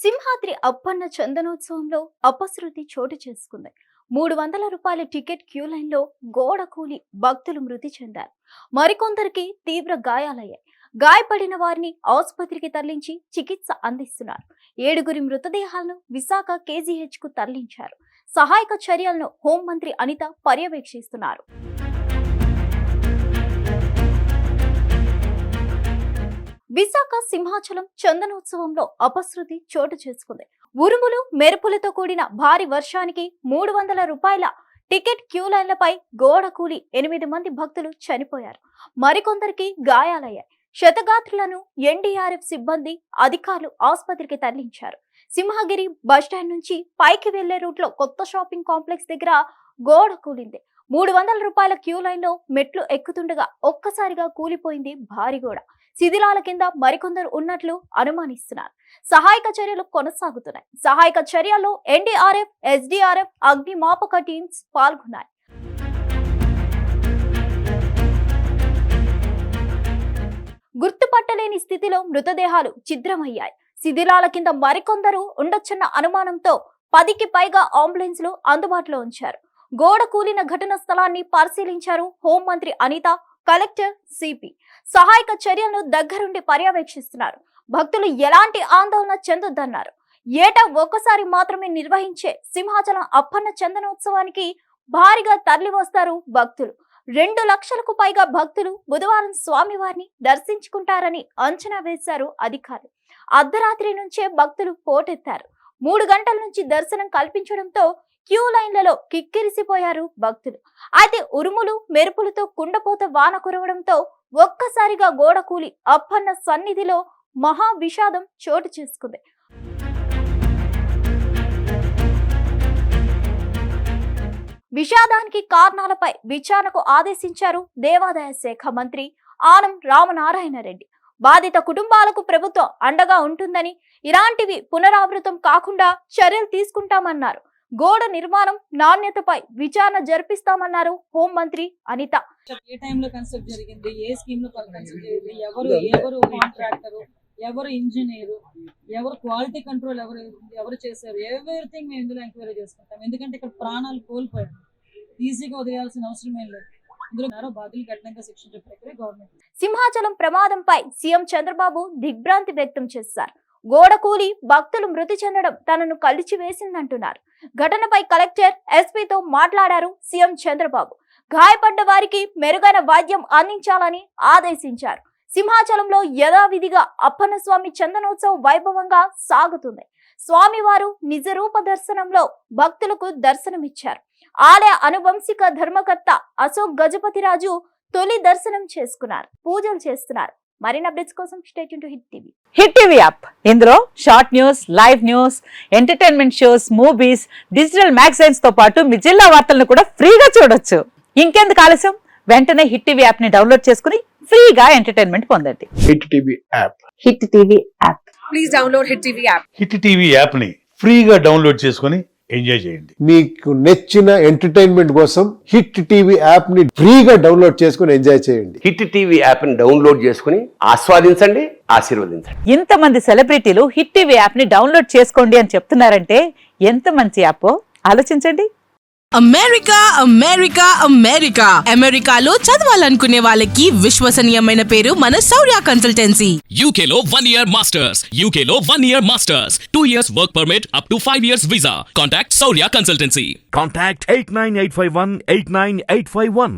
సింహాద్రి అప్పన్న చందనోత్సవంలో అపశృతి చోటు చేసుకుంది. 300 రూపాయల టికెట్ క్యూ లైన్లో గోడ కూలి భక్తులు మృతి చెందారు. మరికొందరికి తీవ్ర గాయాలయ్యాయి. గాయపడిన వారిని ఆసుపత్రికి తరలించి చికిత్స అందిస్తున్నారు. 7గురి మృతదేహాలను విశాఖ KGH కు తరలించారు. సహాయక చర్యలను హోంమంత్రి అనిత పర్యవేక్షిస్తున్నారు. విశాఖ సింహాచలం చందనోత్సవంలో అపశృతి చోటు చేసుకుంది. ఉరుములు మెరుపులతో కూడిన భారీ వర్షానికి 300 రూపాయల టికెట్ క్యూ లైన్లపై గోడ కూలి 8 మంది భక్తులు చనిపోయారు. మరికొందరికి గాయాలయ్యాయి. శతగాత్రులను NDRF సిబ్బంది అధికారులు ఆసుపత్రికి తరలించారు. సింహగిరి బస్టాండ్ నుంచి పైకి వెళ్లే రూట్లో కొత్త షాపింగ్ కాంప్లెక్స్ దగ్గర గోడ కూలింది. 300 రూపాయల క్యూ లైన్లో మెట్లు ఎక్కుతుండగా ఒక్కసారిగా కూలిపోయింది భారీ గోడ. శిథిలాల కింద మరికొందరు ఉన్నట్లు అనుమానిస్తున్నారు. సహాయక చర్యలు కొనసాగుతున్నాయి. సహాయక చర్యల్లో NDRF, SDRF, అగ్నిమాపక టీమ్స్ పాల్గొన్నాయి. గుర్తుపట్టలేని స్థితిలో మృతదేహాలు ఛిద్రమయ్యాయి. శిథిలాల కింద మరికొందరు ఉండొచ్చన్న అనుమానంతో 10కి పైగా అంబులెన్స్లు అందుబాటులో ఉంచారు. గోడ కూలిన ఘటన స్థలాన్ని పరిశీలించారు హోంమంత్రి అనిత, కలెక్టర్ సిపి. సహాయక చర్యలను దగ్గరుండి పర్యవేక్షిస్తున్నారు. భక్తులు ఎలాంటి ఆందోళన చెందొద్దన్నారు. ఏటా ఒక్కసారి మాత్రమే నిర్వహించే సింహాచలం అప్పన్న చందనోత్సవానికి భారీగా తరలి వస్తారు భక్తులు. 2 లక్షలకు పైగా భక్తులు బుధవారం స్వామివారిని దర్శించుకుంటారని అంచనా వేశారు అధికారులు. అర్ధరాత్రి నుంచే భక్తులు పోటెత్తారు. 3 గంటల నుంచి దర్శనం కల్పించడంతో క్యూ లైన్లలో కిక్కిరిసిపోయారు భక్తులు. అయితే ఉరుములు మెరుపులతో కుండపోత వాన కురవడంతో ఒక్కసారిగా గోడ కూలి అప్పన్న సన్నిధిలో మహా విషాదం చోటు చేసుకుంది. విషాదానికి కారణాలపై విచారణకు ఆదేశించారు దేవాదాయ శాఖ మంత్రి ఆనం రామనారాయణ రెడ్డి. బాధిత కుటుంబాలకు ప్రభుత్వం అండగా ఉంటుందని, ఇలాంటివి పునరావృతం కాకుండా చర్యలు తీసుకుంటామన్నారు. గోడ నిర్మాణం నాణ్యతపై విచారణ జరిపిస్తామన్నారు హోంమంత్రి అనిత. ఏ టైంలో కన్స్ట్రక్ట్ జరిగింది, ఏ స్కీమ్ లో కన్స్ట్రక్ట్ జరిగింది, ఎవరు కాంట్రాక్టర్, ఎవరు ఇంజనీరు, ఎవరు క్వాలిటీ కంట్రోల్, ఎవరు చేశారు, ఎవ్రీథింగ్ మేము ఇందులో ఎంక్వైరీ చేసుకుంటాం. ఎందుకంటే ఇక్కడ ప్రాణాలు కోల్పోయారు, ఈజీగా వదిలేయాల్సిన అవసరం ఏం లేదు. ఇందులో బాధ్యులు కఠినంగా శిక్షించే ప్రక్రియ గవర్నమెంట్. సింహాచలం ప్రమాదంపై సీఎం చంద్రబాబు దిగ్భ్రాంతి వ్యక్తం చేశారు. గోడ కూలి భక్తులు మృతి చెందడం తనను కలిచి వేసిందంటున్నారు. ఘటనపై కలెక్టర్, ఎస్పీతో మాట్లాడారు సీఎం చంద్రబాబు. గాయపడ్డ వారికి మెరుగైన వైద్యం అందించాలని ఆదేశించారు. సింహాచలంలో యథావిధిగా అప్పన్న స్వామి చందనోత్సవం వైభవంగా సాగుతుంది. స్వామివారు నిజ రూప దర్శనంలో భక్తులకు దర్శనమిచ్చారు. ఆలయ అనువంశిక ధర్మకర్త అశోక్ గజపతిరాజు తొలి దర్శనం చేసుకున్నారు. పూజలు చేస్తున్నారు. మరిన్ని అప్డేట్స్ కోసం stay tune to Hit TV. Hit TV app, ఇందులో short news, live news, entertainment shows, movies, digital magazines తో పాటు మీ జిల్లా వార్తలను కూడా ఫ్రీగా చూడొచ్చు. ఇంకెందుకు ఆలస్యం, వెంటనే హిట్ టీవీ యాప్ ని డౌన్లోడ్ చేసుకుని ఫ్రీగా ఎంటర్టైన్మెంట్ పొందండి. Hit TV app. Hit TV app. Please download hit TV app. Hit TV app ని ఫ్రీగా డౌన్లోడ్ చేసుకుని ఎంజాయ్ చేయండి. మీకు నచ్చిన ఎంటర్టైన్మెంట్ కోసం హిట్ టీవీ యాప్ ని ఫ్రీగా డౌన్లోడ్ చేసుకుని ఎంజాయ్ చేయండి. హిట్ టీవీ యాప్ ని డౌన్లోడ్ చేసుకుని ఆస్వాదించండి, ఆశీర్వదించండి. ఇంతమంది సెలబ్రిటీలు హిట్ టీవీ యాప్ ని డౌన్లోడ్ చేసుకోండి అని చెప్తున్నారంటే ఎంత మంచి యాప్ ఆలోచించండి. అమెరికా అమెరికా అమెరికా అమెరికాలో చదవాలనుకునే వాళ్ళకి విశ్వసనీయమైన పేరు మన శౌర్య కన్సల్టెన్సీ. UK లో 1 year masters. UK లో 1 year masters. 2 years work permit up to 5 years visa. Contact Saurya Consultancy. Contact 89851 89851.